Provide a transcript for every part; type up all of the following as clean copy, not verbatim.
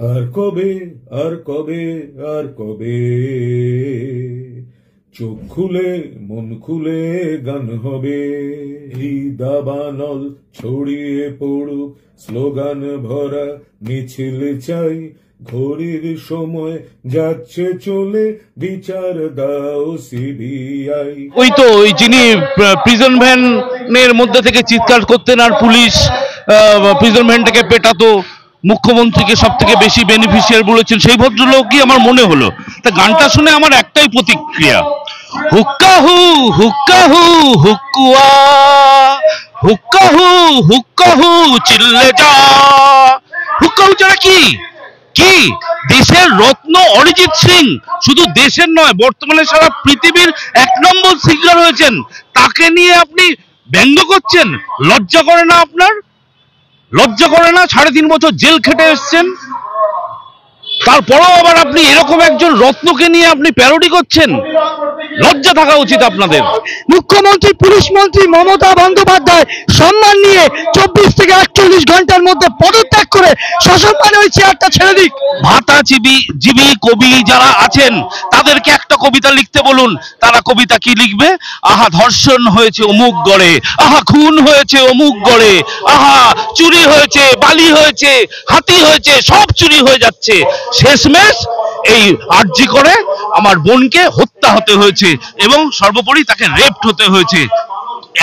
আর কবে আর কবে আর কবে চোখ খুলে মন খুলে গান হবে, এই দাবানল ছড়িয়ে পড়ুক স্লোগান ভরা মিছিল চাই, ঘড়ির সময় যাচ্ছে চলে, বিচার দাও সিবিআই। ওই তো ওই যিনি প্রিজন ভ্যানের মধ্যে থেকে চিৎকার করতেন আর পুলিশ প্রিজন ভ্যানটাকে পেটাতো, মুখ্যমন্ত্রীকে সব থেকে বেশি বেনিফিশিয়ার বলেছেন, সেই ভদ্রলোকই আমার মনে হলো। তা গানটা শুনে আমার একটাই প্রতিক্রিয়া, হুক্কাহু হুক্কাহু হুক্কুয়া, হুক্কাহু হুক্কাহু চিল্লে যা। হুক্কাহু ছাড়া কি কি দেশের রত্ন অরিজিৎ সিং শুধু দেশের নয়, বর্তমানে সারা পৃথিবীর 1 নম্বর সিঙ্গার হয়েছেন, তাকে নিয়ে আপনি ব্যঙ্গ করছেন? লজ্জা করে না আপনার? লজ্জা করে না? 3.5 বছর জেল খেটে এসছেন, তারপরেও আবার আপনি এরকম একজন রত্নকে নিয়ে আপনি প্যারোডি করছেন? লজ্জা থাকা উচিত আপনাদের। মুখ্যমন্ত্রী পুলিশ মন্ত্রী মমতা বন্দ্যোপাধ্যায় সম্মান নিয়ে 24 থেকে 48 ঘন্টার মধ্যে পদত্যাগ করে সসম্মানে ওই চেয়ারটা ছেড়ে দিক। ভাতাজীবী কবি যারা আছেন তাদেরকে একটা কবিতা লিখতে বলুন, তারা কবিতা কি লিখবে? আহা ধর্ষণ হয়েছে অমুক গড়ে, আহা খুন হয়েছে অমুক গড়ে, আহা চুরি হয়েছে, বালি হয়েছে, হাতি হয়েছে, সব চুরি হয়ে যাচ্ছে, শেষমেশ এই আরজি করে আমার বোনকে হত্যা হতে হয়েছে এবং সর্বোপরি তাকে রেপড হতে হয়েছে।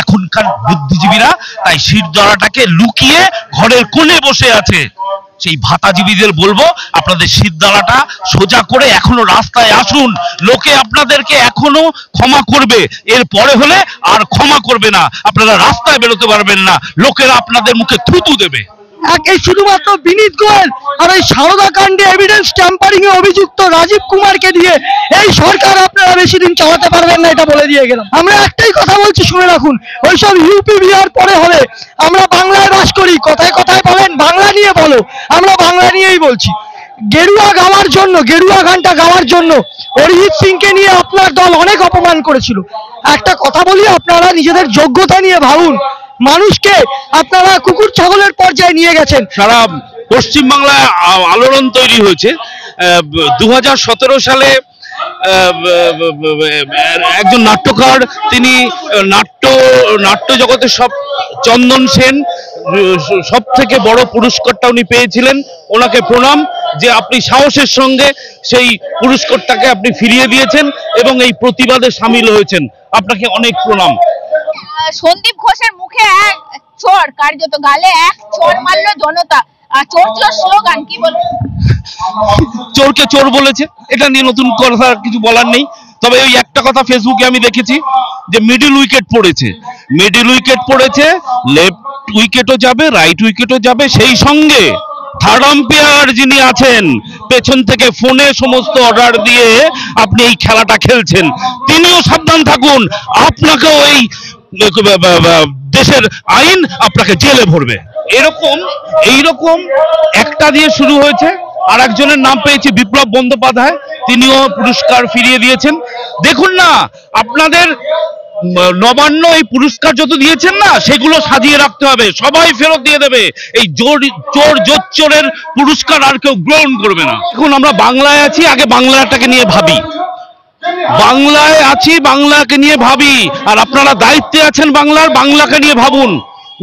এখনকার বুদ্ধিজীবীরা তাই শিরদাঁড়াটাকে লুকিয়ে ঘরের কোণে বসে আছে। সেই ভাতাজীবীদের বলবো, আপনাদের শিরদাঁড়াটা সোজা করে এখনো রাস্তায় আসুন, লোকে আপনাদেরকে এখনো ক্ষমা করবে, এর পরে হলে আর ক্ষমা করবে না, আপনারা রাস্তায় বেরোতে পারবেন না, লোকেরা আপনাদের মুখে থুতু দেবে। এই শুধুমাত্র বিনীত গোয়েল আর এই সারদা কাণ্ডে এভিডেন্স ট্যাম্পারিং এ অভিযুক্ত রাজীব কুমারকে দিয়ে এই সরকার আপনারা বেশি দিন চালাতে পারবেন না, এটা বলে দিয়ে গেলাম। আমরা একটাই কথা বলছি, শুনে রাখুন, ওইসব ইউপি বিহার পরে হলে আমরা বাংলায় বাস করি, কথায় কথায় বলেন বাংলা নিয়ে বলো, আমরা বাংলা নিয়েই বলছি। গেরুয়া গাওয়ার জন্য, গেরুয়া গানটা গাওয়ার জন্য অরিজিৎ সিংকে নিয়ে আপনার দল অনেক অপমান করেছিল। একটা কথা বলি, আপনারা নিজেদের যোগ্যতা নিয়ে ভাবুন, মানুষকে আপনারা কুকুর ছাগলের পর্যায়ে নিয়ে গেছেন। সারা পশ্চিমবাংলায় আলোড়ন তৈরি হয়েছে। 2017 সালে একজন নাট্যকার, তিনি নাট্য জগতে চন্দন সেন সব থেকে বড় পুরস্কারটা উনি পেয়েছিলেন, ওনাকে প্রণাম যে আপনি সাহসের সঙ্গে সেই পুরস্কারটাকে আপনি ফিরিয়ে দিয়েছেন এবং এই প্রতিবাদে সামিল হয়েছেন, আপনাকে অনেক প্রণাম। সন্দীপ ঘোষের মুখে এক চোর, কার্যত গালে এক চোর মারলো জনতা, চোর চোর স্লোগান, কি বলবো? চোরকে চোর বলেছে, এটা নিয়ে নতুন কথা কিছু বলার নেই। তবে ওই একটা কথা ফেসবুকে আমি দেখেছি যে মিডল উইকেট পড়েছে, লেফট উইকেটও যাবে, রাইট উইকেটও যাবে, সেই সঙ্গে থার্ড আম্পায়ার যিনি আছেন পেছন থেকে ফোনে সমস্ত অর্ডার দিয়ে আপনি এই খেলাটা খেলছেন, তিনিও সাবধান থাকুন, আপনাকেও এই দেশের আইন আপনাকে জেলে ভরবে। এইরকম একটা দিয়ে শুরু হয়েছে, আর একজনের নাম পেয়েছে বিপ্লব বন্দ্যোপাধ্যায়, তিনিও পুরস্কার ফিরিয়ে দিয়েছেন। দেখুন না, আপনাদের নবান্ন এই পুরস্কার যত দিয়েছেন না, সেগুলো সাজিয়ে রাখতে হবে, সবাই ফেরত দিয়ে দেবে। এই চোর জোচ্চোরের পুরস্কার আর কেউ গ্রহণ করবে না। এখন আমরা বাংলায় আছি, আগে বাংলাটাকে নিয়ে ভাবি, বাংলায় আছি, বাংলাকে নিয়ে ভাবি, আর আপনারা দায়িত্বে আছেন বাংলাকে নিয়ে ভাবুন।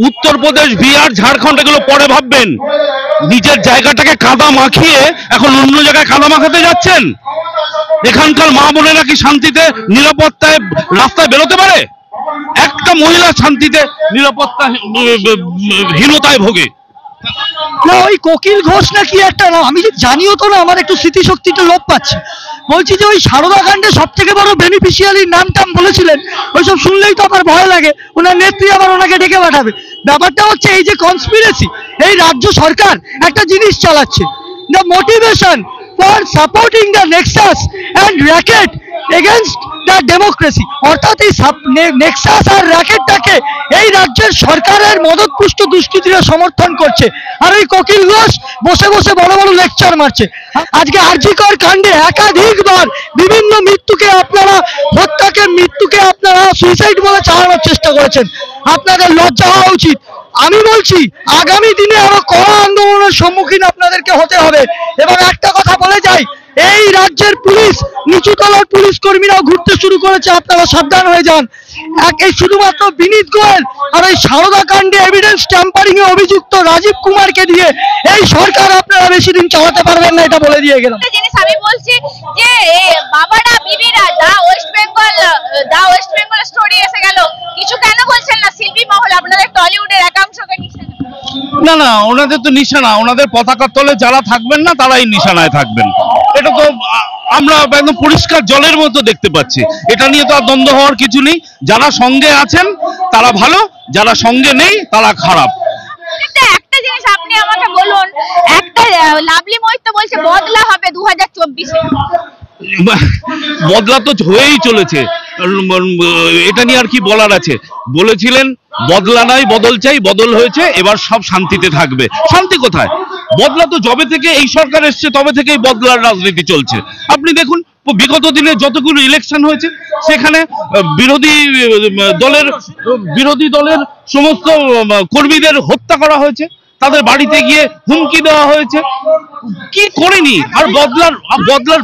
উত্তরপ্রদেশ, বিহার, ঝাড়খণ্ড এগুলো পরে ভাববেন, নিজের জায়গাটাকে কাদা মাখিয়ে এখন অন্য জায়গায় কাদা মাখাতে যাচ্ছেন। এখানকার মা বোনেরা কি শান্তিতে নিরাপত্তায় রাস্তায় বেরোতে পারে? একটা মহিলা শান্তিতে নিরাপত্তা হীনতায় ভোগে না। ওই কোকিল ঘোষ না কি একটা নাম, আমি জানিও তো না, আমার একটু স্মৃতিশক্তিটা লোপ পাচ্ছে। বলছি যে ওই সারদা কাণ্ডে সব থেকে বড় বেনিফিশিয়ারির নাম টাম বলেছিলেন, ওইসব শুনলেই তো আমার ভয় লাগে, ওনার নেত্রী আবার ওনাকে ডেকে পাঠাবে। ব্যাপারটা হচ্ছে এই যে কনস্পিরেসি, এই রাজ্য সরকার একটা জিনিস চালাচ্ছে, the motivation for supporting the Nexus and racket against the democracy, অর্থাৎ এই নেক্সাস আর র্যাকেটটাকে এই রাজ্যের সরকারের মদতপুষ্ট দুষ্কৃতীরা সমর্থন করছে, আর ওই কোকিল ঘোষ বসে বসে বড় বড় লেকচার মারছে। আজকে আরজিকর কাণ্ডে একাধিকবার বিভিন্ন মৃত্যুকে আপনারা সুইসাইড বলে চালানোর চেষ্টা করেছেন, আপনাদের লজ্জা হওয়া উচিত। আমি বলছি আগামী দিনে আরো কড়া আন্দোলনের সম্মুখীন আপনাদেরকে হতে হবে। এবং একটা কথা বলে যাই, এই রাজ্যের পুলিশ, নিচু তলার পুলিশ কর্মীরাও ঘুরতে শুরু করেছে, আপনারা সাবধান হয়ে যান। এই শুধুমাত্র বিনীত গোয়েল আর এই সারদা কাণ্ডে এভিডেন্স ট্যাম্পারিং এ অভিযুক্ত রাজীব কুমারকে দিয়ে এই সরকার আপনারা বেশি দিন চালাতে পারবেন না, এটা বলে দিয়ে গেলাম। জিনিস আমি বলছি যে বাবারা বিবিরা দা ওয়েস্ট বেঙ্গল স্টোরি এসে গেল, কিছু কেন বলছেন না শিল্পী মহল আপনাদের টলিউডের একাংশকে নিশানা? না না, ওনাদের তো নিশানা, ওনাদের পতাকার তলে যারা থাকবেন না তারাই নিশানায় থাকবেন। এটা তো আমরা একদম পরিষ্কার জলের মতো দেখতে পাচ্ছি। এটা নিয়ে তো আর দ্বন্দ্ব হওয়ার কিছু নেই। যারা সঙ্গে আছেন তারা ভালো, যারা সঙ্গে নেই তারা খারাপ। একটা জিনিস আপনি আমাকে বলুন, একটা লাভলি মহিত বলছে বদলা হবে 2024-এ। বদলা তো হয়েই চলেছে, এটা নিয়ে আর কি বলার আছে? বলেছিলেন বদলা নয় বদল চাই, বদল হয়েছে, এবার সব শান্তিতে থাকবে। শান্তি কোথায়? বদলা তো যবে থেকে এই সরকার এসছে তবে থেকেই বদলার রাজনীতি চলছে। আপনি দেখুন বিগত দিনে যতগুলো ইলেকশন হয়েছে সেখানে বিরোধী দলের সমস্ত কর্মীদের হত্যা করা হয়েছে, তাদের বাড়িতে গিয়ে হুমকি দেওয়া হয়েছে। কি করেনি? আর বদলার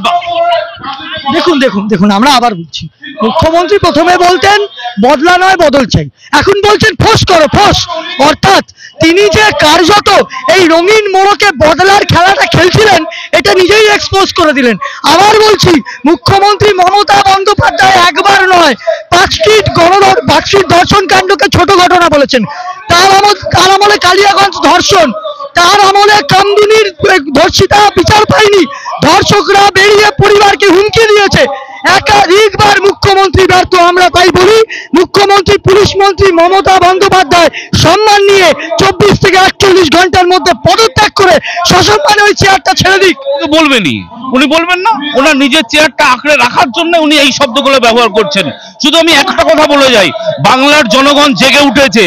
দেখুন দেখুন দেখুন আমরা আবার বলছি, মুখ্যমন্ত্রী প্রথমে বলতেন বদলা নয় বদল চাই, এখন বলছেন ফোঁস করো ফোঁস। অর্থাৎ তিনি যে কার্যত এই রঙিন মোড়কে বদলার খেলাটা খেলছিলেন এটা নিজেই এক্সপোজ করে দিলেন। আবার বলছি, মুখ্যমন্ত্রী মমতা বন্দ্যোপাধ্যায় একবার নয় 5টি ধর্ষণ কাণ্ডকে ছোট ঘটনা বলেছেন। তার আমলে কালিয়াগঞ্জ ধর্ষণ, তার আমলে কামদুনির ধর্ষিতা বিচার পায়নি, ধর্ষকরা বেরিয়ে পরিবারকে হুমকি দিয়েছে। একাধিকবার মুখ্যমন্ত্রী ব্যর্থ। আমরা তাই বলি মুখ্যমন্ত্রী পুলিশ মন্ত্রী মমতা বন্দ্যোপাধ্যায় সম্মান নিয়ে 24 থেকে 48 ঘন্টার মধ্যে পদত্যাগ করে সসম্মানে ওই চেয়ারটা ছেড়ে দিক। বলবেনই, উনি বলবেন না? ওনার নিজের চেয়ারটা আঁকড়ে রাখার জন্য উনি এই শব্দগুলো ব্যবহার করছেন। শুধু আমি একটা কথা বলে যাই, বাংলার জনগণ জেগে উঠেছে।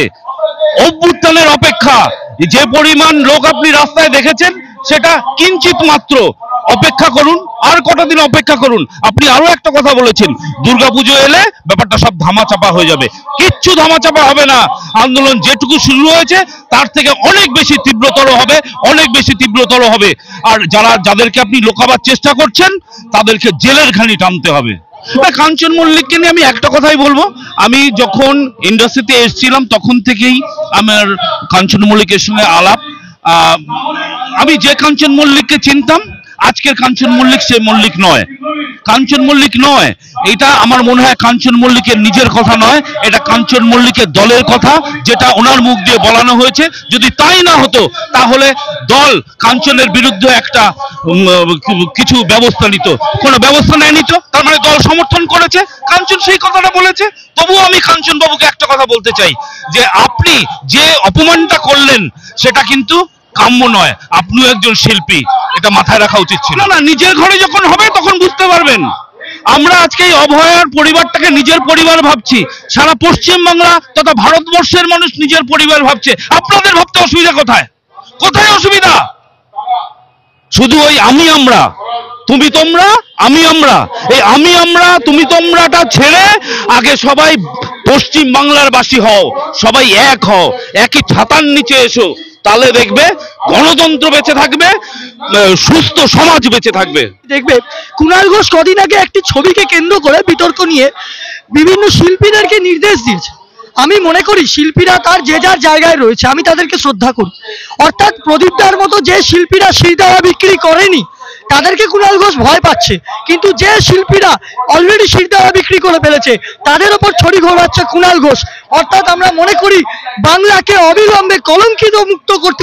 অভ্যুত্থানের অপেক্ষা। যে পরিমাণ লোক আপনি রাস্তায় দেখেছেন সেটা কিঞ্চিত মাত্র। অপেক্ষা করুন, আর কটা দিন অপেক্ষা করুন। আপনি আরো একটা কথা বলেছেন, দুর্গাপুজো এলে ব্যাপারটা সব ধামাচাপা হয়ে যাবে। কিচ্ছু ধামাচাপা হবে না। আন্দোলন যেটুকু শুরু হয়েছে তার থেকে অনেক বেশি তীব্রতর হবে, অনেক বেশি তীব্রতর হবে। আর যাদেরকে আপনি লোকাবার চেষ্টা করছেন তাদেরকে জেলের ঘানি টানতে হবে। কাঞ্চন মল্লিককে নিয়ে আমি একটা কথাই বলবো, আমি যখন ইন্ডাস্ট্রিতে এসেছিলাম তখন থেকেই আমার কাঞ্চন মল্লিকের সঙ্গে আলাপ। আমি যে কাঞ্চন মল্লিককে চিনতাম, আজকের কাঞ্চন মল্লিক সে মল্লিক নয়, কাঞ্চন মল্লিক নয়। এটা আমার মনে হয় কাঞ্চন মল্লিকের নিজের কথা নয়, এটা কাঞ্চন মল্লিকের দলের কথা, যেটা ওনার মুখ দিয়ে বলানো হয়েছে। যদি তাই না হতো তাহলে দল কাঞ্চনের বিরুদ্ধে একটা কিছু ব্যবস্থা নিত। কোনো ব্যবস্থা নেয়নি তো, তার মানে দল সমর্থন করেছে, কাঞ্চন সেই কথাটা বলেছে। তবুও আমি কাঞ্চন বাবুকে একটা কথা বলতে চাই, যে আপনি যে অপমানটা করলেন সেটা কিন্তু কাম্য নয়। আপনিও একজন শিল্পী, এটা মাথায় রাখা উচিত ছিল। না, নিজের ঘরে যখন হবে তখন বুঝতে পারবেন। আমরা আজকে এই অভয়ার পরিবারটাকে নিজের পরিবার ভাবছি, সারা পশ্চিম বাংলা তথা ভারতবর্ষের মানুষ নিজের পরিবার ভাবছে। আপনাদের ভাবতে অসুবিধা কোথায়? কোথায় অসুবিধা? শুধু ওই আমি আমরা, তুমি তোমরা, আমি আমরা, এই আমি আমরা তুমি তোমরাটা ছেড়ে আগে সবাই পশ্চিম বাংলার বাসী হও, সবাই এক হও, একই ছাতার নিচে এসো, তাহলে দেখবে গণতন্ত্র বেঁচে থাকবে, সুস্থ সমাজ বেঁচে থাকবে। দেখবে কুণাল ঘোষ কদিন আগে একটি ছবিকে কেন্দ্র করে বিতর্ক নিয়ে বিভিন্ন শিল্পীদেরকে নির্দেশ দিয়েছে। আমি মনে করি শিল্পীরা তার যে যার জায়গায় রয়েছে, আমি তাদেরকে শ্রদ্ধা করি। অর্থাৎ প্রদীপদার মতো যে শিল্পীরা শিরদাওয়া বিক্রি করেনি তাদেরকে কুণাল ঘোষ ভয় পাচ্ছে, কিন্তু যে শিল্পীরা অলরেডি শিরদাওয়া বিক্রি করে ফেলেছে তাদের ওপর ছড়ি ঘোরাচ্ছে কুণাল ঘোষ। অর্থাৎ আমরা মনে করি বাংলাকে অবিলম্বে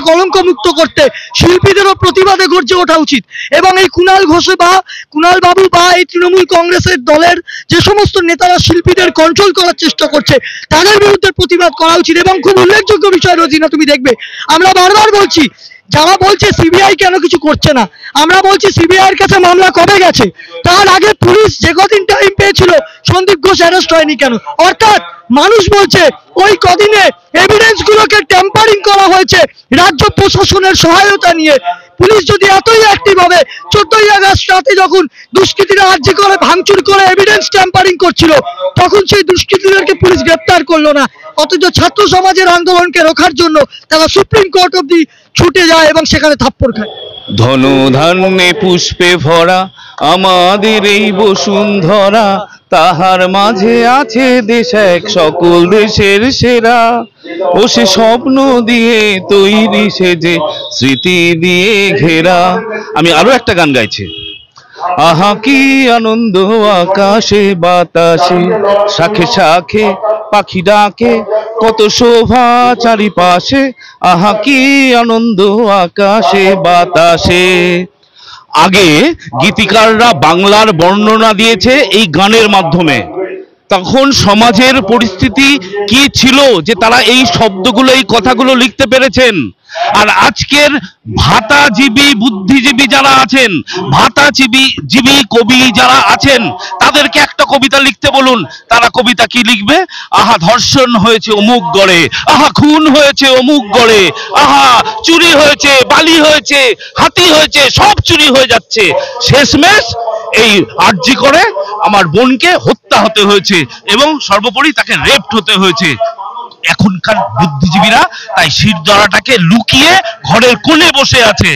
কলঙ্ক মুক্ত করতে শিল্পীদেরও প্রতিবাদে গর্জে ওঠা উচিত। এবং এই কুণাল ঘোষ বা কুণাল বাবু বা এই তৃণমূল কংগ্রেসের দলের যে সমস্ত নেতারা শিল্পীদের কন্ট্রোল করার চেষ্টা করছে তাদের বিরুদ্ধে প্রতিবাদ করা উচিত। এবং খুব উল্লেখযোগ্য বিষয় রোজিনা, তুমি দেখবে আমরা বারবার বলছি, যারা বলছে সিবিআই কেন কিছু করছে না, আমরা বলছি সিবিআই এর কাছে মামলা কবে গেছে? তার আগে পুলিশ যে কদিন টাইম পেয়েছিল সন্দীপ ঘোষ অ্যারেস্ট হয়নি কেন? অর্থাৎ মানুষ বলছে ওই কদিনে এভিডেন্স গুলোকে ট্যাম্পারিং করা হয়েছে রাজ্য প্রশাসনের সহায়তা নিয়ে। পুলিশ যদি এতই অ্যাক্টিভ হবে, 14ই আগস্ট রাতে যখন দুষ্কৃতীরা আর্জি করে ভাঙচুর করে এভিডেন্স ট্যাম্পারিং করছিল তখন সেই দুষ্কৃতীদেরকে পুলিশ গ্রেপ্তার করলো না। অথচ ছাত্র সমাজের আন্দোলনকে রোখার জন্য তারা সুপ্রিম কোর্ট অব্দি ছুটে যায় এবং সেখানে থাপ্পড় খায়। ধন ধান্যে পুষ্পে ভরা আমাদের এই বসুন্ধরা, তাহার মাঝে আছে দেশ এক সকল দেশের সেরা। ও সে স্বপ্ন দিয়ে তৈরি সেজে স্মৃতি দিয়ে ঘেরা। আমি আরো একটা গান গাইছি। আহা কি আনন্দ আকাশে বাতাসে, শাখে শাখে পাখি ডাকে, কত শোভা চারিপাশে। আহা কি আনন্দ আকাশে বাতাসে। আগে গীতিকাররা বাংলার বর্ণনা দিয়েছে এই গানের মাধ্যমে। তখন সমাজের পরিস্থিতি কি ছিল যে তারা এই শব্দগুলো, এই কথাগুলো লিখতে পেরেছেন। আর আজকের ভাতাজীবী বুদ্ধিজীবী যারা আছেন, ভাতাজীবী কবি যারা আছেন, তাদেরকে একটা কবিতা লিখতে বলুন, তারা কবিতা কি লিখবে? আহা ধর্ষণ হয়েছে অমুক গড়ে, আহা খুন হয়েছে অমুক গড়ে, আহা চুরি হয়েছে, বালি হয়েছে, হাতি হয়েছে, সব চুরি হয়ে যাচ্ছে। শেষমেশ এই আরজি করে আমার বোনকে হত্যা হতে হয়েছে এবং সর্বোপরি তাকে রেপড হতে হয়েছে। এখনকার বুদ্ধিজীবীরা তাই শিরদাঁড়াটাকে লুকিয়ে ঘরের কোণে বসে আছে।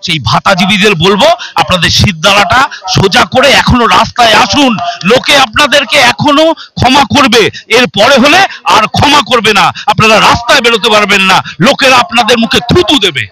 সেই ভাতাজীবীদের বলবো, আপনাদের শিরদাঁড়াটা সোজা করে এখনো রাস্তায় আসুন। লোকে আপনাদেরকে এখনো ক্ষমা করবে, এর পরে হলে আর ক্ষমা করবে না। আপনারা রাস্তায় বেরোতে পারবেন না, লোকেরা আপনাদের মুখে থুতু দেবে।